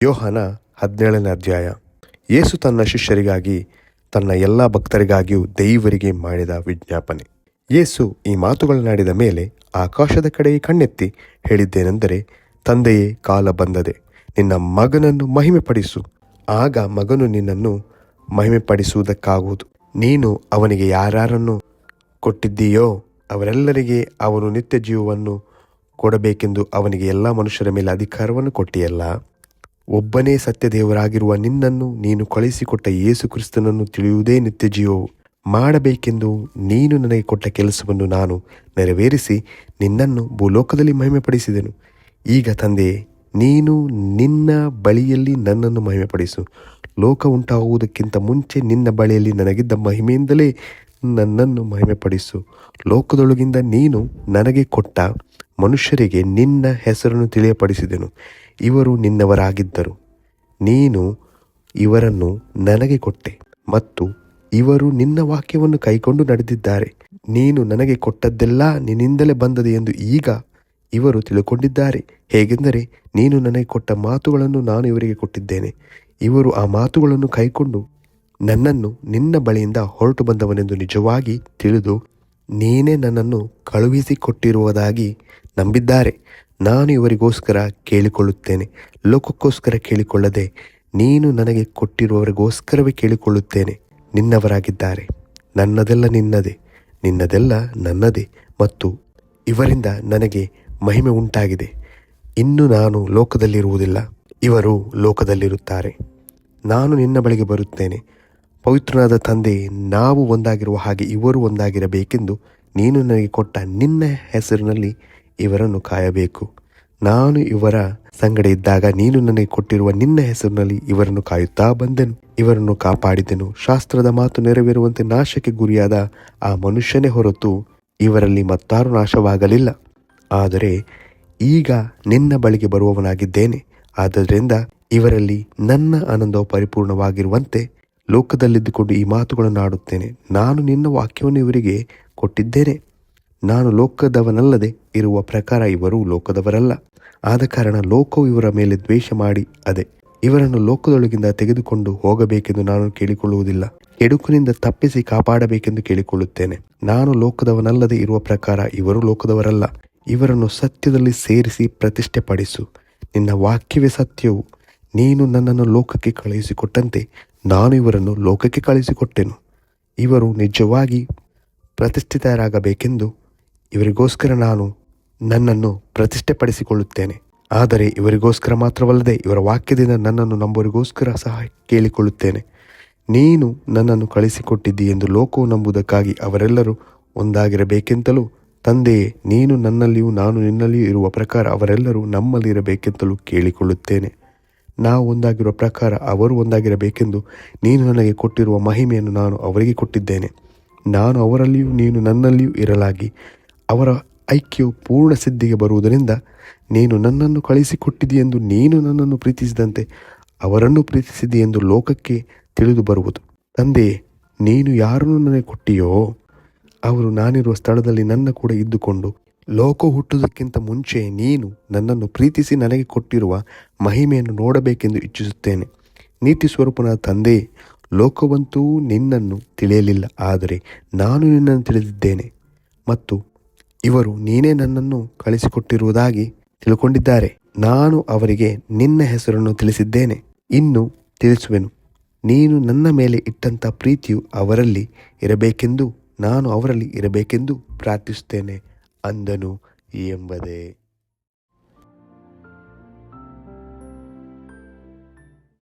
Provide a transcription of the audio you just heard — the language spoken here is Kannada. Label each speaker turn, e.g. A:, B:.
A: ಯೋಹಾನ 17ನೇ ಅಧ್ಯಾಯ. ಯೇಸು ತನ್ನ ಶಿಷ್ಯರಿಗಾಗಿ, ತನ್ನ ಎಲ್ಲ ಭಕ್ತರಿಗಾಗಿಯೂ ದೇವರಿಗೆ ಮಾಡಿದ ವಿಜ್ಞಾಪನೆ. ಯೇಸು ಈ ಮಾತುಗಳನ್ನಾಡಿದ ಮೇಲೆ ಆಕಾಶದ ಕಡೆಗೆ ಕಣ್ಣೆತ್ತಿ ಹೇಳಿದ್ದೇನೆಂದರೆ, ತಂದೆಯೇ, ಕಾಲ ಬಂದದೆ, ನಿನ್ನ ಮಗನನ್ನು ಮಹಿಮೆಪಡಿಸು. ಆಗ ಮಗನು ನಿನ್ನನ್ನು ಮಹಿಮೆಪಡಿಸುವುದಕ್ಕಾಗುವುದು. ನೀನು ಅವನಿಗೆ ಯಾರನ್ನು ಕೊಟ್ಟಿದ್ದೀಯೋ ಅವರೆಲ್ಲರಿಗೆ ಅವನು ನಿತ್ಯ ಜೀವವನ್ನು ಕೊಡಬೇಕೆಂದು ಅವನಿಗೆ ಎಲ್ಲ ಮನುಷ್ಯರ ಮೇಲೆ ಅಧಿಕಾರವನ್ನು ಕೊಟ್ಟಿಯಲ್ಲ. ಒಬ್ಬನೇ ಸತ್ಯ ದೇವರಾಗಿರುವ ನಿನ್ನನ್ನು, ನೀನು ಕಳುಹಿಸಿಕೊಟ್ಟ ಯೇಸು ಕ್ರಿಸ್ತನನ್ನು ತಿಳಿಯುವುದೇ ನಿತ್ಯ ಜೀವವು. ಮಾಡಬೇಕೆಂದು ನೀನು ನನಗೆ ಕೊಟ್ಟ ಕೆಲಸವನ್ನು ನಾನು ನೆರವೇರಿಸಿ ನಿನ್ನನ್ನು ಭೂಲೋಕದಲ್ಲಿ ಮಹಿಮೆಪಡಿಸಿದೆನು. ಈಗ ತಂದೆಯೇ, ನೀನು ನಿನ್ನ ಬಳಿಯಲ್ಲಿ ನನ್ನನ್ನು ಮಹಿಮೆಪಡಿಸು. ಲೋಕ ಉಂಟಾಗುವುದಕ್ಕಿಂತ ಮುಂಚೆ ನಿನ್ನ ಬಳಿಯಲ್ಲಿ ನನಗಿದ್ದ ಮಹಿಮೆಯಿಂದಲೇ ನನ್ನನ್ನು ಮಹಿಮೆಪಡಿಸು. ಲೋಕದೊಳಗಿಂದ ನೀನು ನನಗೆ ಕೊಟ್ಟ ಮನುಷ್ಯರಿಗೆ ನಿನ್ನ ಹೆಸರನ್ನು ತಿಳಿಯಪಡಿಸಿದೆನು. ಇವರು ನಿನ್ನವರಾಗಿದ್ದರು, ನೀನು ಇವರನ್ನು ನನಗೆ ಕೊಟ್ಟೆ, ಮತ್ತು ಇವರು ನಿನ್ನ ವಾಕ್ಯವನ್ನು ಕೈಕೊಂಡು ನಡೆದಿದ್ದಾರೆ. ನೀನು ನನಗೆ ಕೊಟ್ಟದ್ದೆಲ್ಲ ನಿನ್ನಿಂದಲೇ ಬಂದದೆ ಎಂದು ಈಗ ಇವರು ತಿಳುಕೊಂಡಿದ್ದಾರೆ. ಹೇಗೆಂದರೆ, ನೀನು ನನಗೆ ಕೊಟ್ಟ ಮಾತುಗಳನ್ನು ನಾನು ಇವರಿಗೆ ಕೊಟ್ಟಿದ್ದೇನೆ. ಇವರು ಆ ಮಾತುಗಳನ್ನು ಕೈಕೊಂಡು ನನ್ನನ್ನು ನಿನ್ನ ಬಳಿಯಿಂದ ಹೊರಟು ಬಂದವನೆಂದು ನಿಜವಾಗಿ ತಿಳಿದು ನೀನೇ ನನ್ನನ್ನು ಕಳುಹಿಸಿಕೊಟ್ಟಿರುವುದಾಗಿ ನಂಬಿದ್ದಾರೆ. ನಾನು ಇವರಿಗೋಸ್ಕರ ಕೇಳಿಕೊಳ್ಳುತ್ತೇನೆ, ಲೋಕಕ್ಕೋಸ್ಕರ ಕೇಳಿಕೊಳ್ಳದೆ ನೀನು ನನಗೆ ಕೊಟ್ಟಿರುವವರಿಗೋಸ್ಕರವೇ ಕೇಳಿಕೊಳ್ಳುತ್ತೇನೆ. ನಿನ್ನವರಾಗಿದ್ದಾರೆ, ನನ್ನದೆಲ್ಲ ನಿನ್ನದೇ, ನಿನ್ನದೆಲ್ಲ ನನ್ನದೇ, ಮತ್ತು ಇವರಿಂದ ನನಗೆ ಮಹಿಮೆ ಉಂಟಾಗಿದೆ. ಇನ್ನು ನಾನು ಲೋಕದಲ್ಲಿರುವುದಿಲ್ಲ, ಇವರು ಲೋಕದಲ್ಲಿರುತ್ತಾರೆ. ನಾನು ನಿನ್ನ ಬಳಿಗೆ ಬರುತ್ತೇನೆ. ಪವಿತ್ರನಾದ ತಂದೆ, ನಾವು ಒಂದಾಗಿರುವ ಹಾಗೆ ಇವರು ಒಂದಾಗಿರಬೇಕೆಂದು ನೀನು ನನಗೆ ಕೊಟ್ಟ ನಿನ್ನ ಹೆಸರಿನಲ್ಲಿ ಇವರನ್ನು ಕಾಯಬೇಕು. ನಾನು ಇವರ ಸಂಗಡ ಇದ್ದಾಗ ನೀನು ನನಗೆ ಕೊಟ್ಟಿರುವ ನಿನ್ನ ಹೆಸರಿನಲ್ಲಿ ಇವರನ್ನು ಕಾಯುತ್ತಾ ಬಂದೆನು, ಇವರನ್ನು ಕಾಪಾಡಿದೆನು. ಶಾಸ್ತ್ರದ ಮಾತು ನೆರವೇರುವಂತೆ ನಾಶಕ್ಕೆ ಗುರಿಯಾದ ಆ ಮನುಷ್ಯನೇ ಹೊರತು ಇವರಲ್ಲಿ ಮತ್ತಾರು ನಾಶವಾಗಲಿಲ್ಲ. ಆದರೆ ಈಗ ನಿನ್ನ ಬಳಿಗೆ ಬರುವವನಾಗಿದ್ದೇನೆ. ಆದ್ದರಿಂದ ಇವರಲ್ಲಿ ನನ್ನ ಆನಂದವು ಪರಿಪೂರ್ಣವಾಗಿರುವಂತೆ ಲೋಕದಲ್ಲಿದ್ದುಕೊಂಡು ಈ ಮಾತುಗಳನ್ನು ಆಡುತ್ತೇನೆ. ನಾನು ನಿನ್ನ ವಾಕ್ಯವನ್ನು ಇವರಿಗೆ ಕೊಟ್ಟಿದ್ದೇನೆ. ನಾನು ಲೋಕದವನಲ್ಲದೆ ಇರುವ ಪ್ರಕಾರ ಇವರು ಲೋಕದವರಲ್ಲ. ಆದ ಕಾರಣ ಲೋಕವು ಇವರ ಮೇಲೆ ದ್ವೇಷ ಮಾಡಿ ಅದೇ ಇವರನ್ನು ಲೋಕದೊಳಗಿಂದ ತೆಗೆದುಕೊಂಡು ಹೋಗಬೇಕೆಂದು ನಾನು ಕೇಳಿಕೊಳ್ಳುವುದಿಲ್ಲ, ಕೆಡುಕಿನಿಂದ ತಪ್ಪಿಸಿ ಕಾಪಾಡಬೇಕೆಂದು ಕೇಳಿಕೊಳ್ಳುತ್ತೇನೆ. ನಾನು ಲೋಕದವನಲ್ಲದೆ ಇರುವ ಪ್ರಕಾರ ಇವರು ಲೋಕದವರಲ್ಲ. ಇವರನ್ನು ಸತ್ಯದಲ್ಲಿ ಸೇರಿಸಿ ಪ್ರತಿಷ್ಠೆಪಡಿಸು. ನಿನ್ನ ವಾಕ್ಯವೇ ಸತ್ಯವು. ನೀನು ನನ್ನನ್ನು ಲೋಕಕ್ಕೆ ಕಳುಹಿಸಿಕೊಟ್ಟಂತೆ ನಾನು ಇವರನ್ನು ಲೋಕಕ್ಕೆ ಕಳುಹಿಸಿಕೊಟ್ಟೆನು. ಇವರು ನಿಜವಾಗಿ ಪ್ರತಿಷ್ಠಿತರಾಗಬೇಕೆಂದು ಇವರಿಗೋಸ್ಕರ ನಾನು ನನ್ನನ್ನು ಪ್ರತಿಷ್ಠೆಪಡಿಸಿಕೊಳ್ಳುತ್ತೇನೆ. ಆದರೆ ಇವರಿಗೋಸ್ಕರ ಮಾತ್ರವಲ್ಲದೆ ಇವರ ವಾಕ್ಯದಿಂದ ನನ್ನನ್ನು ನಂಬುವರಿಗೋಸ್ಕರ ಸಹ ಕೇಳಿಕೊಳ್ಳುತ್ತೇನೆ. ನೀನು ನನ್ನನ್ನು ಕಳಿಸಿಕೊಟ್ಟಿದ್ದಿ ಎಂದು ಲೋಕವು ನಂಬುವುದಕ್ಕಾಗಿ ಅವರೆಲ್ಲರೂ ಒಂದಾಗಿರಬೇಕೆಂತಲೂ, ತಂದೆಯೇ, ನೀನು ನನ್ನಲ್ಲಿಯೂ ನಾನು ನಿನ್ನಲ್ಲಿಯೂ ಇರುವ ಪ್ರಕಾರ ಅವರೆಲ್ಲರೂ ನಮ್ಮಲ್ಲಿರಬೇಕೆಂತಲೂ ಕೇಳಿಕೊಳ್ಳುತ್ತೇನೆ. ನಾವು ಒಂದಾಗಿರುವ ಪ್ರಕಾರ ಅವರು ಒಂದಾಗಿರಬೇಕೆಂದು ನೀನು ನನಗೆ ಕೊಟ್ಟಿರುವ ಮಹಿಮೆಯನ್ನು ನಾನು ಅವರಿಗೆ ಕೊಟ್ಟಿದ್ದೇನೆ. ನಾನು ಅವರಲ್ಲಿಯೂ ನೀನು ನನ್ನಲ್ಲಿಯೂ ಇರಲಾಗಿ ಅವರ ಐಕ್ಯವು ಪೂರ್ಣ ಸಿದ್ಧಿಗೆ ಬರುವುದರಿಂದ ನೀನು ನನ್ನನ್ನು ಕಳಿಸಿಕೊಟ್ಟಿದಿ ಎಂದು ನೀನು ನನ್ನನ್ನು ಪ್ರೀತಿಸಿದಂತೆ ಅವರನ್ನು ಪ್ರೀತಿಸಿದಿ ಎಂದು ಲೋಕಕ್ಕೆ ತಿಳಿದು ಬರುವುದು. ತಂದೆಯೇ, ನೀನು ಯಾರನ್ನು ನನಗೆ ಕೊಟ್ಟಿಯೋ ಅವರು ನಾನಿರುವ ಸ್ಥಳದಲ್ಲಿ ನನ್ನ ಕೂಡ ಇದ್ದುಕೊಂಡು ಲೋಕ ಹುಟ್ಟುವುದಕ್ಕಿಂತ ಮುಂಚೆ ನೀನು ನನ್ನನ್ನು ಪ್ರೀತಿಸಿ ನನಗೆ ಕೊಟ್ಟಿರುವ ಮಹಿಮೆಯನ್ನು ನೋಡಬೇಕೆಂದು ಇಚ್ಛಿಸುತ್ತೇನೆ. ನೀತಿ ಸ್ವರೂಪನಾದ ತಂದೆಯೇ, ಲೋಕವಂತೂ ನಿನ್ನನ್ನು ತಿಳಿಯಲಿಲ್ಲ, ಆದರೆ ನಾನು ನಿನ್ನನ್ನು ತಿಳಿದಿದ್ದೇನೆ, ಮತ್ತು ಇವರು ನೀನೇ ನನ್ನನ್ನು ಕಳಿಸಿಕೊಟ್ಟಿರುವುದಾಗಿ ತಿಳ್ಕೊಂಡಿದ್ದಾರೆ. ನಾನು ಅವರಿಗೆ ನಿನ್ನ ಹೆಸರನ್ನು ತಿಳಿಸಿದ್ದೇನೆ, ಇನ್ನು ತಿಳಿಸುವೆನು. ನೀನು ನನ್ನ ಮೇಲೆ ಇಟ್ಟಂಥ ಪ್ರೀತಿಯು ಅವರಲ್ಲಿ ಇರಬೇಕೆಂದು ನಾನು ಅವರಲ್ಲಿ ಇರಬೇಕೆಂದು ಪ್ರಾರ್ಥಿಸುತ್ತೇನೆ ಅಂದನು ಎಂಬುದೇ.